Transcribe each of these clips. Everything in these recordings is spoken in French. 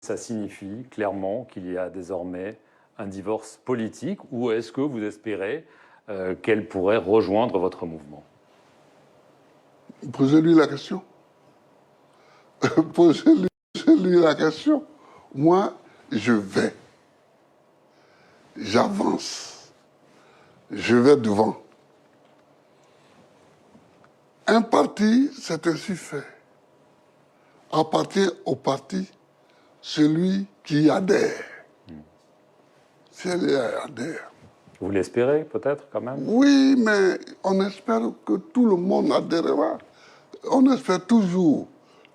ça signifie clairement qu'il y a désormais un divorce politique, ou est-ce que vous espérez qu'elle pourrait rejoindre votre mouvement? Posez-lui la question. Posez-lui la question. Moi, je vais. J'avance. Je vais devant. Un parti, c'est ainsi fait. Appartient au parti celui qui y adhère. Si elle y adhère. Vous l'espérez peut-être quand même? Oui, mais on espère que tout le monde adhérera. On espère toujours,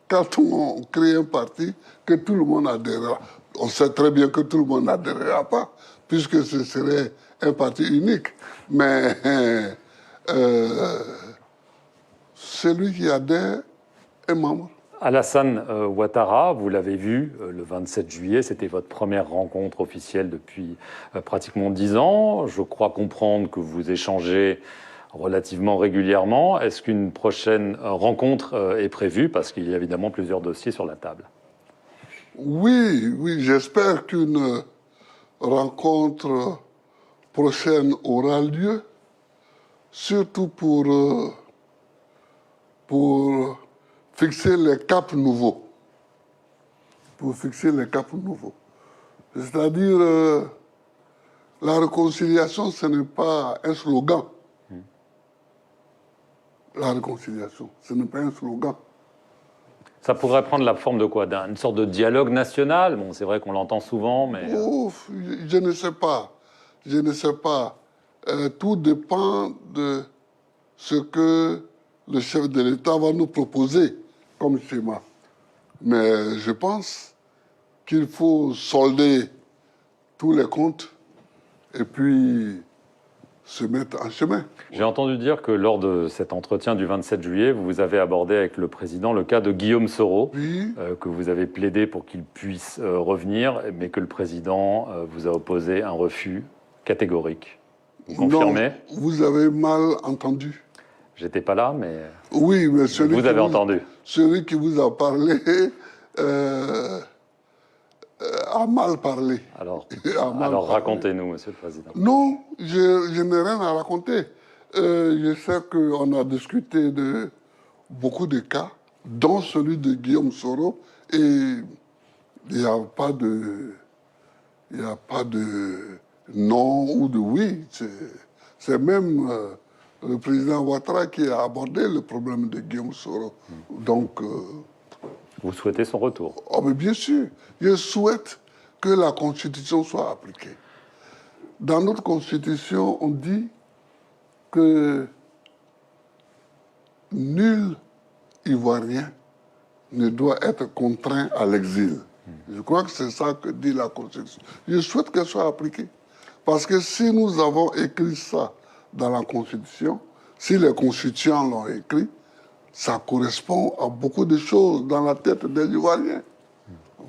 quand on crée un parti, que tout le monde adhérera. On sait très bien que tout le monde n'adhérera pas, puisque ce serait un parti unique. Mais celui qui adhère est membre. Alassane Ouattara, vous l'avez vu le 27 juillet, c'était votre première rencontre officielle depuis pratiquement 10 ans. Je crois comprendre que vous échangez relativement régulièrement. Est-ce qu'une prochaine rencontre est prévue? Parce qu'il y a évidemment plusieurs dossiers sur la table. Oui, j'espère qu'une rencontre prochaine aura lieu, surtout pour fixer les caps nouveaux. Pour fixer les caps nouveaux. C'est-à-dire, la réconciliation, ce n'est pas un slogan. La réconciliation, ce n'est pas un slogan. Ça pourrait prendre la forme de quoi? D'une sorte de dialogue national? Bon, c'est vrai qu'on l'entend souvent, mais... Ouf, je ne sais pas. Je ne sais pas. Tout dépend de ce que le chef de l'État va nous proposer comme schéma. Mais je pense qu'il faut solder tous les comptes et puis se mettre en chemin. J'ai entendu dire que lors de cet entretien du 27 juillet, vous avez abordé avec le président le cas de Guillaume Soro, Oui. Que vous avez plaidé pour qu'il puisse revenir, mais que le président vous a opposé un refus catégorique. Vous confirmez? Non, vous avez mal entendu. J'étais pas là, mais Oui, mais vous avez entendu. Celui qui vous a parlé a mal parlé. Alors, Alors racontez-nous, Monsieur le Président. Non, je n'ai rien à raconter. Je sais qu'on a discuté de beaucoup de cas, dont celui de Guillaume Soro, et il n'y a pas de non ou de oui. C'est même le président Ouattara qui a abordé le problème de Guillaume Soro. Donc, Vous souhaitez son retour? oh, mais bien sûr, je souhaite que la Constitution soit appliquée. Dans notre Constitution, on dit que nul Ivoirien ne doit être contraint à l'exil. Je crois que c'est ça que dit la Constitution. Je souhaite qu'elle soit appliquée. Parce que si nous avons écrit ça dans la Constitution, si les constituants l'ont écrit, ça correspond à beaucoup de choses dans la tête des Ivoiriens.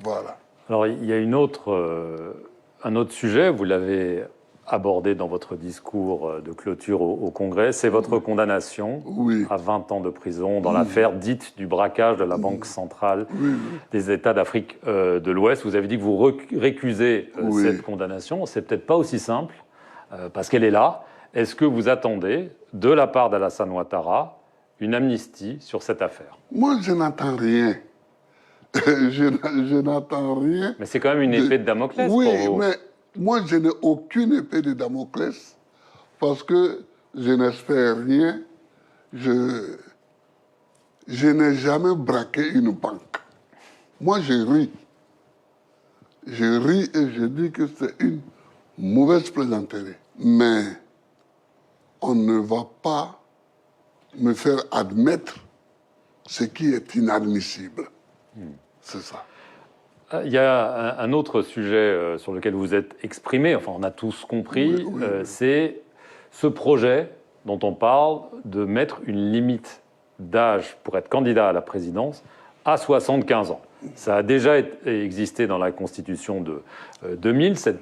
Voilà. Alors, il y a un autre sujet, vous l'avez abordé dans votre discours de clôture au Congrès, c'est votre condamnation à 20 ans de prison dans l'affaire dite du braquage de la Banque centrale des États d'Afrique de l'Ouest. Vous avez dit que vous récusez cette condamnation. C'est peut-être pas aussi simple, parce qu'elle est là. Est-ce que vous attendez, de la part d'Alassane Ouattara, une amnistie sur cette affaire? Moi, je n'attends rien. je n'attends rien. Mais c'est quand même une épée de Damoclès pour vous. Oui, mais moi, je n'ai aucune épée de Damoclès parce que je n'espère rien. Je n'ai jamais braqué une banque. Moi, je ris. Je ris et je dis que c'est une mauvaise plaisanterie. Mais on ne va pas me faire admettre ce qui est inadmissible. C'est ça. Il y a un autre sujet sur lequel vous êtes exprimé, enfin on a tous compris, c'est ce projet dont on parle de mettre une limite d'âge pour être candidat à la présidence à 75 ans. Ça a déjà existé dans la Constitution de 2000. Cette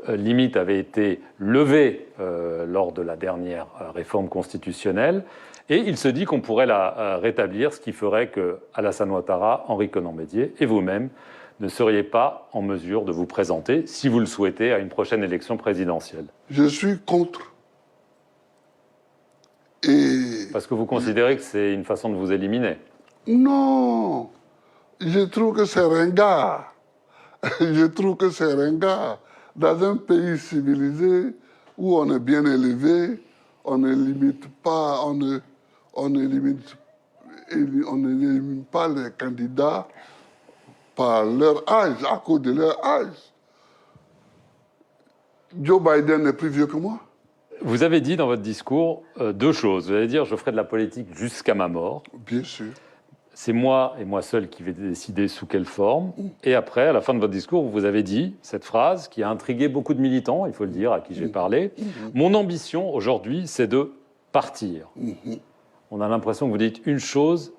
limite avait été levée lors de la dernière réforme constitutionnelle. Et il se dit qu'on pourrait la rétablir, ce qui ferait que Alassane Ouattara, Henri Konan Bédié et vous-même ne seriez pas en mesure de vous présenter, si vous le souhaitez, à une prochaine élection présidentielle? Je suis contre. Et Parce que vous considérez que c'est une façon de vous éliminer? non, je trouve que c'est ringard. Je trouve que c'est ringard. Dans un pays civilisé où on est bien élevé, on ne limite pas, on ne limite pas les candidats par leur âge, à cause de leur âge. Joe Biden est plus vieux que moi. Vous avez dit dans votre discours deux choses. Vous allez dire, je ferai de la politique jusqu'à ma mort. Bien sûr. C'est moi et moi seul qui vais décider sous quelle forme. Et après, à la fin de votre discours, vous avez dit cette phrase qui a intrigué beaucoup de militants, il faut le dire, à qui j'ai parlé. Mon ambition aujourd'hui, c'est de partir. On a l'impression que vous dites une chose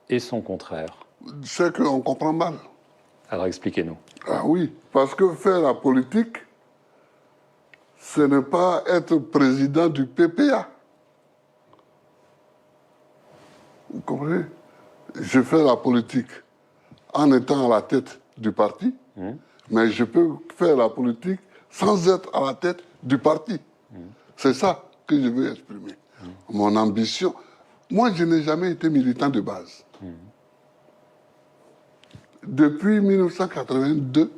et son contraire. C'est qu'on comprend mal. Alors expliquez-nous. Ah oui, parce que faire la politique, ce n'est pas être président du PPA. Vous comprenez? Je fais la politique en étant à la tête du parti, mais je peux faire la politique sans être à la tête du parti. C'est ça que je veux exprimer. Mon ambition. Moi, je n'ai jamais été militant de base. Depuis 1982,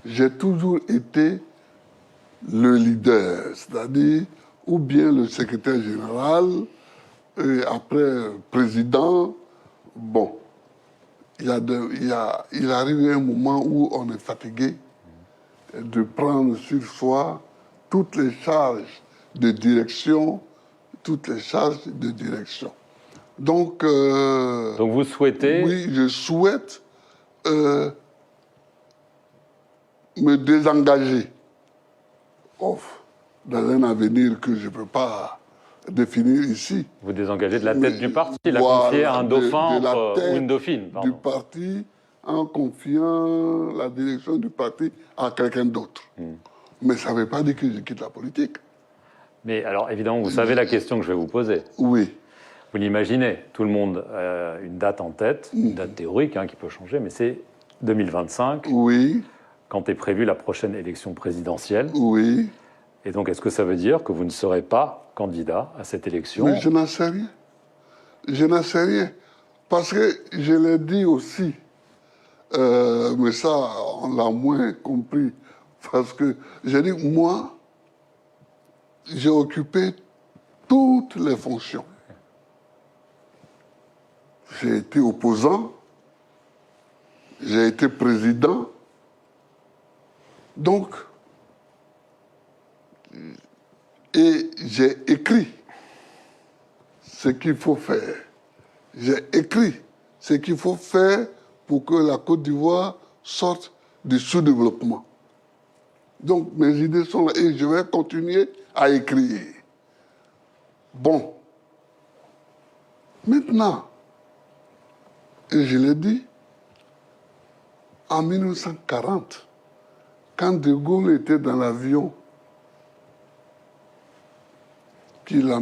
j'ai toujours été le leader, c'est-à-dire ou bien le secrétaire général, et après président. Bon, il arrive un moment où on est fatigué de prendre sur soi toutes les charges de direction, Donc vous souhaitez... Oui, je souhaite me désengager dans un avenir que je ne peux pas définir ici. Vous désengagez de la tête du parti, la confier à un dauphin ou une dauphine. Du parti en confiant la direction du parti à quelqu'un d'autre. Mais ça ne veut pas dire que je quitte la politique. Mais alors, évidemment, vous savez la question que je vais vous poser. Oui. Vous l'imaginez, tout le monde a une date en tête, une date théorique qui peut changer, mais c'est 2025. Oui. Quand est prévue la prochaine élection présidentielle. Oui. Et donc, est-ce que ça veut dire que vous ne serez pas candidat à cette élection? Mais je n'en sais rien. Je n'en sais rien. Parce que je l'ai dit aussi, mais ça, on l'a moins compris. Parce que j'ai dit, moi, j'ai occupé toutes les fonctions. J'ai été opposant, j'ai été président. Donc, et j'ai écrit ce qu'il faut faire. J'ai écrit ce qu'il faut faire pour que la Côte d'Ivoire sorte du sous-développement. Donc, mes idées sont là et je vais continuer à écrire. Bon. Maintenant, et je l'ai dit, en 1940, quand De Gaulle était dans l'avion qui le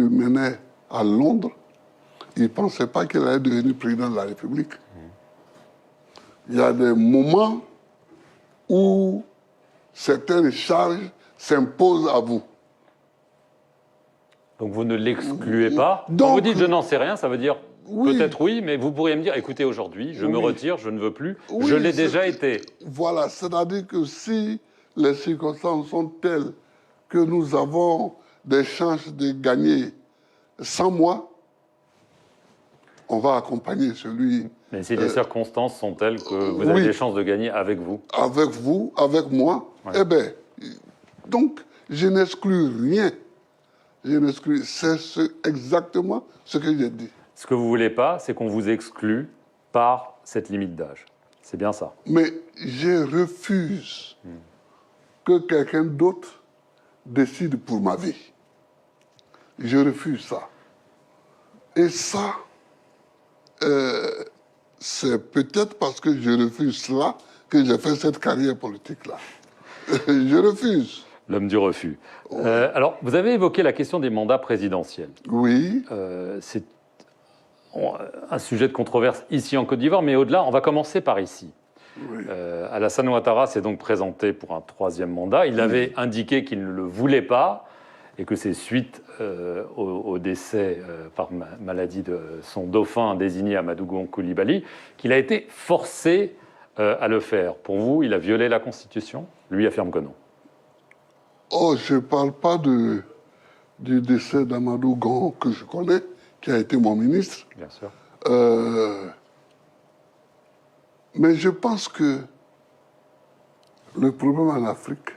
menait à Londres, il ne pensait pas qu'il allait devenir président de la République. Il y a des moments où certaines charges s'imposent à vous. Donc vous ne l'excluez pas. Quand vous dites « je n'en sais rien », ça veut dire peut-être oui, mais vous pourriez me dire « écoutez, aujourd'hui, je me retire, je ne veux plus, je l'ai déjà été ». Voilà, c'est-à-dire que si les circonstances sont telles que nous avons des chances de gagner sans moi, on va accompagner celui... Mais si les circonstances sont telles que vous avez des chances de gagner avec vous? Avec vous, avec moi, eh bien, donc je n'exclus rien. C'est exactement ce que j'ai dit. Ce que vous ne voulez pas, c'est qu'on vous exclue par cette limite d'âge. C'est bien ça. Mais je refuse que quelqu'un d'autre décide pour ma vie. Je refuse ça. Et ça, c'est peut-être parce que je refuse cela que j'ai fait cette carrière politique-là. Je refuse. L'homme du refus. Alors, vous avez évoqué la question des mandats présidentiels. Oui. un sujet de controverse ici en Côte d'Ivoire, mais au-delà, on va commencer par ici. Oui. Alassane Ouattara s'est donc présenté pour un 3e mandat. Il avait indiqué qu'il ne le voulait pas et que c'est suite au décès par maladie de son dauphin désigné Amadou Gon Coulibaly qu'il a été forcé à le faire. Pour vous, il a violé la Constitution? Lui affirme que non. Oh, je ne parle pas du décès d'Amadou Gon que je connais, qui a été mon ministre. Bien sûr. Mais je pense que le problème en Afrique,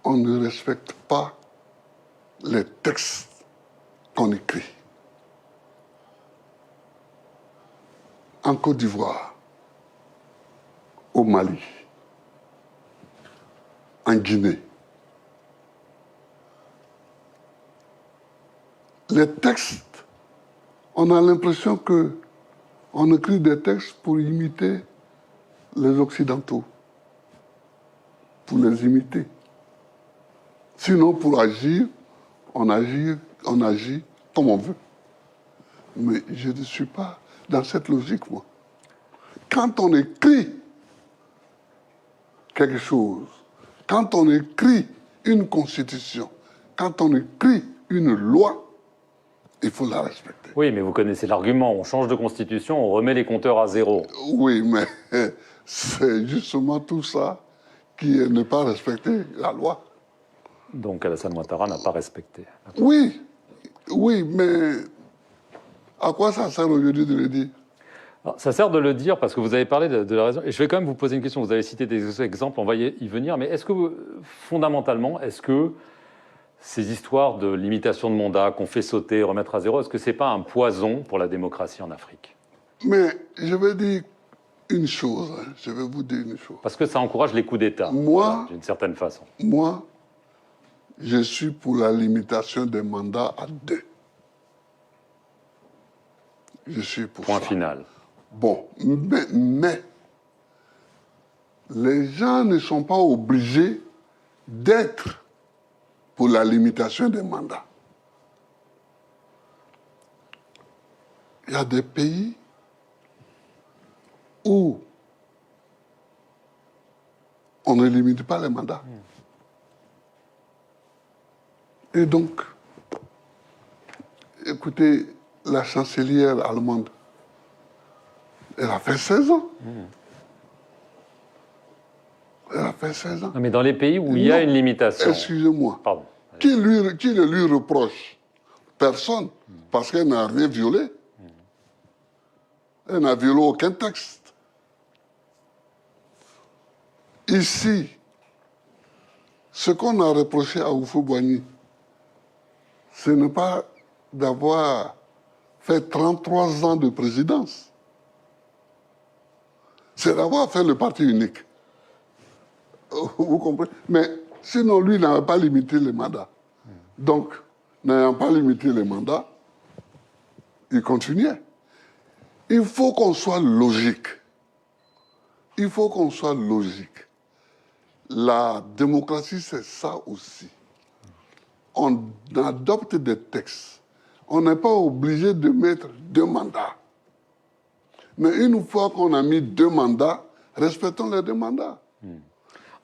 on ne respecte pas les textes qu'on écrit. En Côte d'Ivoire, au Mali, en Guinée, les textes, on a l'impression qu'on écrit des textes pour imiter les Occidentaux, pour les imiter. Sinon, pour agir, on agit comme on veut. Mais je ne suis pas dans cette logique, moi. Quand on écrit quelque chose, quand on écrit une constitution, quand on écrit une loi, il faut la respecter. Oui, mais vous connaissez l'argument. On change de constitution, on remet les compteurs à zéro. Oui, mais c'est justement tout ça qui est ne pas respecter la loi. Donc Alassane Ouattara n'a pas respecté. Oui, oui, mais à quoi ça sert aujourd'hui de le dire? Alors, ça sert de le dire parce que vous avez parlé de la raison. Et je vais quand même vous poser une question. Vous avez cité des exemples, on va y venir. Mais est-ce que, fondamentalement, est-ce que ces histoires de limitation de mandat qu'on fait sauter, remettre à zéro, est-ce que ce n'est pas un poison pour la démocratie en Afrique? Mais je vais dire une chose, je vais vous dire une chose. Parce que ça encourage les coups d'État, d'une certaine façon. Moi, je suis pour la limitation des mandats à 2. Je suis pour ça. Point final. Bon, mais les gens ne sont pas obligés d'être pour la limitation des mandats. Il y a des pays où on ne limite pas les mandats. Et donc, écoutez, la chancelière allemande, elle a fait 16 ans. Elle a fait 16 ans. Non, mais dans les pays où il y a une limitation... Excusez-moi. Pardon. Qui le lui reproche? Personne. Parce qu'elle n'a rien violé. Elle n'a violé aucun texte. Ici, ce qu'on a reproché à Houphouët-Boigny, ce n'est pas d'avoir fait 33 ans de présidence. C'est d'avoir fait le parti unique. Vous comprenez? Mais sinon, lui n'avait pas limité les mandats. Donc, n'ayant pas limité les mandats, il continuait. Il faut qu'on soit logique. Il faut qu'on soit logique. La démocratie, c'est ça aussi. On adopte des textes. On n'est pas obligé de mettre 2 mandats. Mais une fois qu'on a mis 2 mandats, respectons les 2 mandats.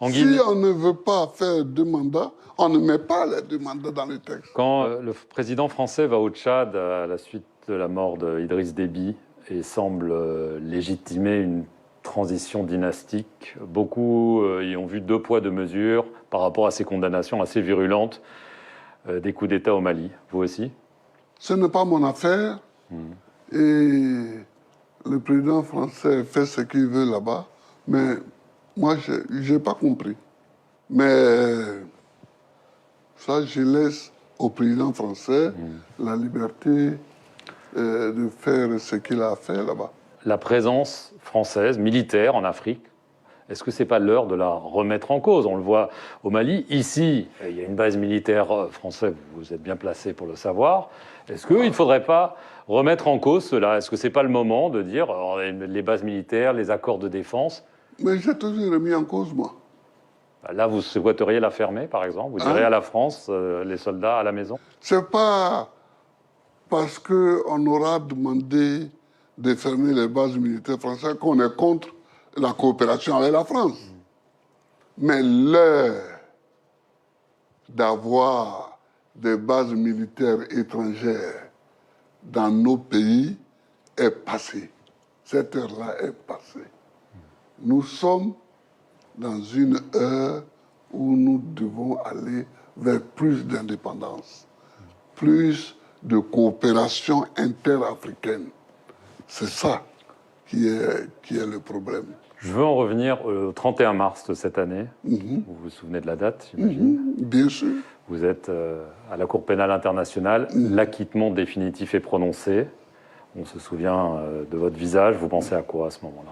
Si on ne veut pas faire 2 mandats, on ne met pas les 2 mandats dans le texte. Quand le président français va au Tchad à la suite de la mort d'Idriss Déby et semble légitimer une transition dynastique, beaucoup y ont vu 2 poids 2 mesures par rapport à ces condamnations assez virulentes des coups d'État au Mali. Vous aussi? Ce n'est pas mon affaire. Et le président français fait ce qu'il veut là-bas. Mais moi, je n'ai pas compris. Mais ça, je laisse au président français la liberté de faire ce qu'il a fait là-bas. La présence française, militaire en Afrique, est-ce que ce n'est pas l'heure de la remettre en cause? On le voit au Mali. Ici, il y a une base militaire française, vous êtes bien placé pour le savoir. Est-ce qu'il ne faudrait pas remettre en cause cela? Est-ce que ce n'est pas le moment de dire les bases militaires, les accords de défense? Mais j'ai toujours remis en cause, moi. Là, vous souhaiteriez la fermer, par exemple? Vous direz à la France, les soldats à la maison? C'est pas parce qu'on aura demandé de fermer les bases militaires françaises, qu'on est contre la coopération avec la France. Mais l'heure d'avoir des bases militaires étrangères dans nos pays est passée. Cette heure-là est passée. Nous sommes dans une heure où nous devons aller vers plus d'indépendance, plus de coopération interafricaine. C'est ça qui est le problème. Je veux en revenir au 31 mars de cette année. Vous vous souvenez de la date, j'imagine? Bien sûr. Vous êtes à la Cour pénale internationale. L'acquittement définitif est prononcé. On se souvient de votre visage. Vous pensez à quoi à ce moment-là?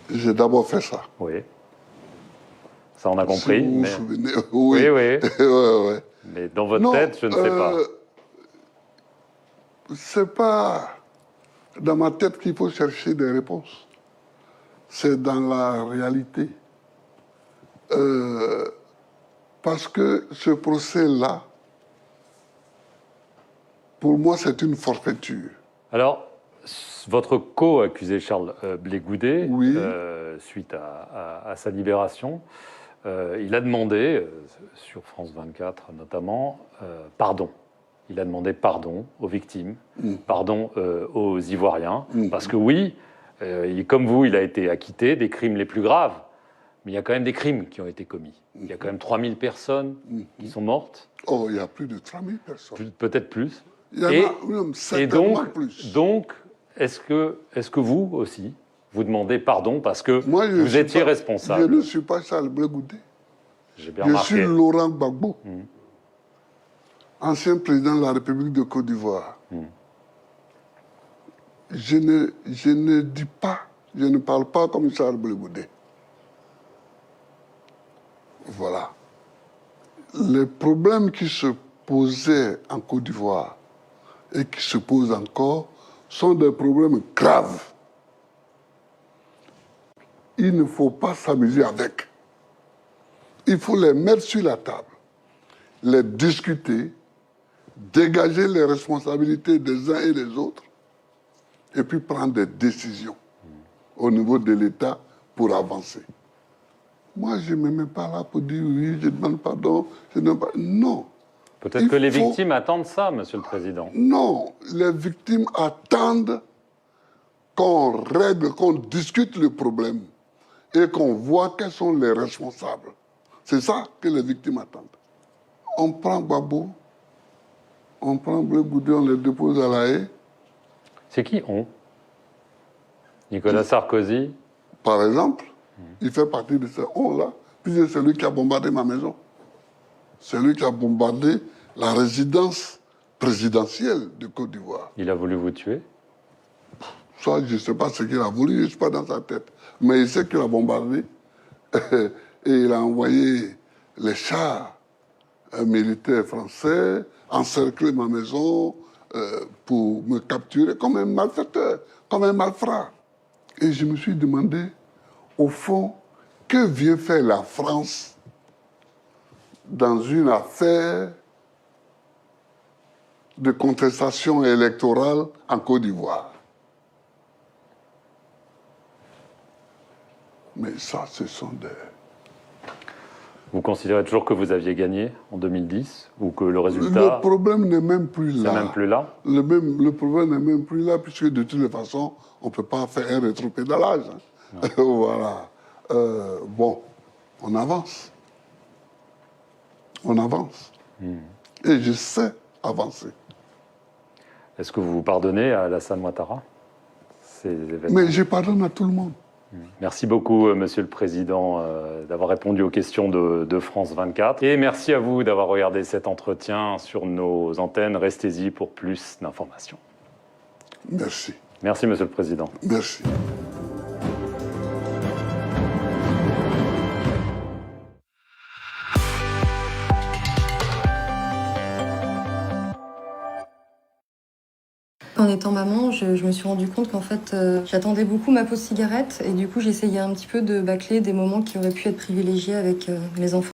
J'ai d'abord fait ça. Oui. Ça, on a compris. Si vous vous mais... souvenez. Oui, oui. Ouais. Mais dans votre tête, je ne sais pas. C'est pas dans ma tête qu'il faut chercher des réponses. C'est dans la réalité. Parce que ce procès-là, pour moi, c'est une forfaiture. Alors, votre co-accusé Charles Blé Goudet, Oui. Suite à sa libération, il a demandé, sur France 24 notamment, pardon. Il a demandé pardon aux victimes, pardon aux Ivoiriens, parce que oui, comme vous, il a été acquitté des crimes les plus graves, mais il y a quand même des crimes qui ont été commis. Il y a quand même 3000 personnes qui sont mortes. Oh, il y a plus de 3000 personnes. Peut-être plus. Il y en a même certainement plus. Donc, est-ce que vous aussi, vous demandez pardon parce que Moi, vous étiez responsable? Je ne suis pas Charles Blé Goudet. J'ai bien Je remarqué. suis Laurent Gbagbo, ancien président de la République de Côte d'Ivoire. Je ne dis pas, je ne parle pas comme Charles Blé Goudet. Voilà. Les problèmes qui se posaient en Côte d'Ivoire et qui se posent encore sont des problèmes graves. Il ne faut pas s'amuser avec. Il faut les mettre sur la table, les discuter, dégager les responsabilités des uns et des autres, et puis prendre des décisions au niveau de l'État pour avancer. Moi, je ne me mets pas là pour dire oui, je demande pardon, je ne demande pas. Non. Peut-être que les victimes attendent ça, Monsieur le Président. Non, les victimes attendent qu'on règle, qu'on discute le problème et qu'on voit quels sont les responsables. C'est ça que les victimes attendent. On prend Gbagbo, on prend Blé Goudet, on les dépose à La Haye. C'est qui on? Nicolas Sarkozy? Par exemple, il fait partie de ce on-là, puis c'est celui qui a bombardé ma maison. C'est lui qui a bombardé la résidence présidentielle de Côte d'Ivoire. Il a voulu vous tuer? Soit je ne sais pas ce qu'il a voulu, je ne suis pas dans sa tête. Mais il sait qu'il a bombardé et il a envoyé les chars militaires français encercler ma maison pour me capturer comme un malfaiteur, comme un malfrat. Et je me suis demandé, au fond, que vient faire la France dans une affaire de contestation électorale en Côte d'Ivoire? Mais ça, ce sont des... Vous considérez toujours que vous aviez gagné en 2010 ou que le résultat... Le problème n'est même plus là. C'est même plus là? Le problème n'est même plus là, puisque de toutes les façons, on ne peut pas faire un rétropédalage. Hein. Voilà. Bon, on avance. On avance. Et je sais avancer. Est-ce que vous vous pardonnez à Alassane Ouattara ces événements? Mais je pardonne à tout le monde. Merci beaucoup, Monsieur le Président, d'avoir répondu aux questions de France 24. Et merci à vous d'avoir regardé cet entretien sur nos antennes. Restez-y pour plus d'informations. Merci. Merci, Monsieur le Président. Merci. En étant maman, je me suis rendu compte qu'en fait, j'attendais beaucoup ma pause cigarette et du coup, j'essayais un petit peu de bâcler des moments qui auraient pu être privilégiés avec mes enfants.